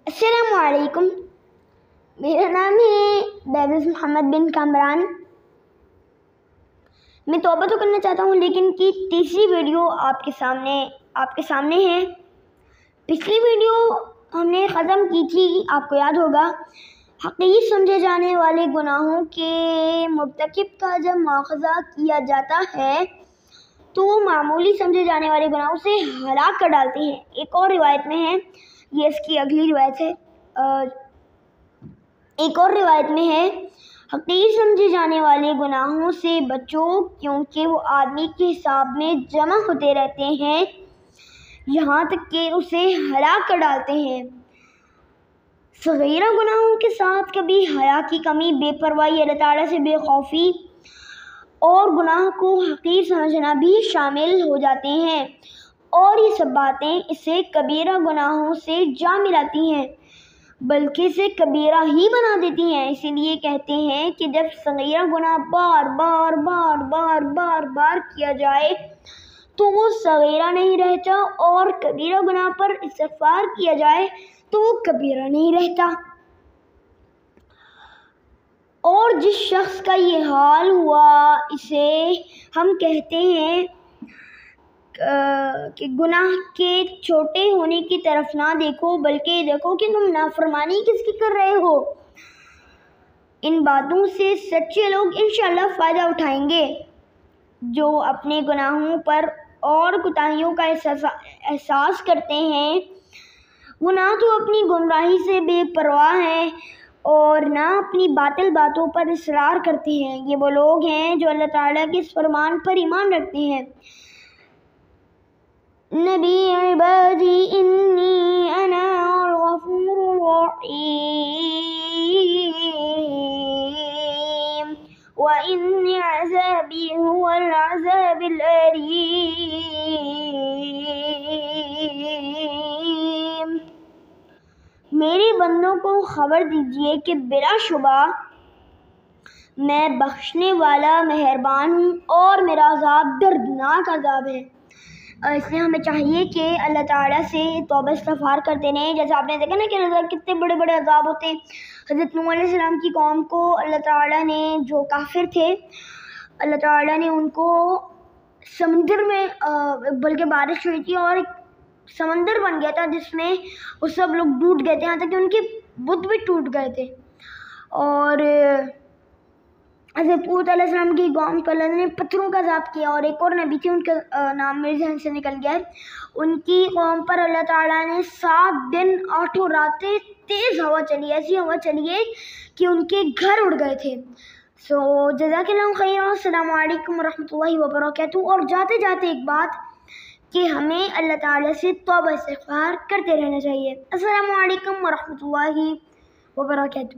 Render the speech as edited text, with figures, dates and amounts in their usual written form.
السلام علیکم، میرا نام ہے بیبرز محمد بن کامران۔ میں توبہ تو کرنا چاہتا ہوں لیکن کی تیسری ویڈیو آپ کے سامنے ہے۔ پچھلی ویڈیو ہم نے ختم کی تھی، آپ کو یاد ہوگا، حقیر سمجھے جانے والے گناہوں کے مرتکب کا جب مواخذہ کیا جاتا ہے تو وہ معمولی سمجھے جانے والے گناہوں سے ہلاک کر ڈالتے ہیں۔ ایک اور روایت میں ہے، یہ اس کی اگلی روایت ہے، ایک اور روایت میں ہے، حقیر سمجھے جانے والے گناہوں سے بچو کیونکہ وہ آدمی کے حساب میں جمع ہوتے رہتے ہیں یہاں تک کہ اسے ہلاک کر ڈالتے ہیں۔ صغیرہ گناہوں کے ساتھ کبھی حیا کی کمی، بے پرواہی، اللہ تعالیٰ سے بے خوفی اور گناہ کو حقیر سمجھنا بھی شامل ہو جاتے ہیں، اور یہ سب باتیں اسے کبیرہ گناہوں سے جا ملاتی ہیں بلکہ اسے کبیرہ ہی بنا دیتی ہیں۔ اسی لیے کہتے ہیں کہ جب صغیرہ گناہ بار کیا جائے تو وہ صغیرہ نہیں رہتا، اور کبیرہ گناہ پر استغفار کیا جائے تو وہ کبیرہ نہیں رہتا۔ اور جس شخص کا یہ حال ہوا اسے ہم کہتے ہیں کہ گناہ کے چھوٹے ہونے کی طرف نہ دیکھو بلکہ دیکھو کہ تم نافرمانی کس کی کر رہے ہو۔ ان باتوں سے سچے لوگ انشاءاللہ فائدہ اٹھائیں گے۔ جو اپنے گناہوں پر اور کوتاہیوں کا احساس کرتے ہیں وہ نہ تو اپنی گمراہی سے بے پرواہ ہیں اور نہ اپنی باطل باتوں پر اصرار کرتے ہیں۔ یہ وہ لوگ ہیں جو اللہ تعالیٰ کے اس فرمان پر ایمان رکھتے ہیں، نبی عبادی انی انا الغفور الرحیم وان عذابی هو العذاب الالیم۔ میرے بندوں کو خبر دیجئے کہ بلا شبہ میں بخشنے والا مہربان ہوں اور میرا عذاب دردناک عذاب ہے۔ اس لیے ہمیں چاہیے کہ اللہ تعالیٰ سے توبہ استغفار کرتے رہیں۔ جیسے آپ نے دیکھا نا کہ کتنے بڑے بڑے عذاب ہوتے ہیں۔ حضرت نوح علیہ السلام کی قوم کو اللہ تعالیٰ نے، جو کافر تھے، اللہ تعالیٰ نے ان کو سمندر میں بلکہ بارش ہوئی تھی اور ایک سمندر بن گیا تھا جس میں وہ سب لوگ ڈوب گئے تھے، یہاں تک کہ ان کے بت بھی ٹوٹ گئے تھے۔ اور حضرت ہود علیہ السلام کی قوم کو اللہ نے پتھروں کا عذاب کیا، اور ایک اور نبی تھی، ان کا نام میرے ذہن سے نکل گیا ہے، ان کی قوم پر اللہ تعالیٰ نے 7 دن 8 راتیں تیز ہوا چلی، ایسی ہوا چلی ہے کہ ان کے گھر اڑ گئے تھے۔ جزاک اللہ خیر، السلام علیکم ورحمۃ اللہ وبرکاتہ۔ اور جاتے جاتے ایک بات کہ ہمیں اللہ تعالیٰ سے توبہ استغفار کرتے رہنا چاہیے۔ السلام علیکم ورحمۃ اللہ وبرکاتہ۔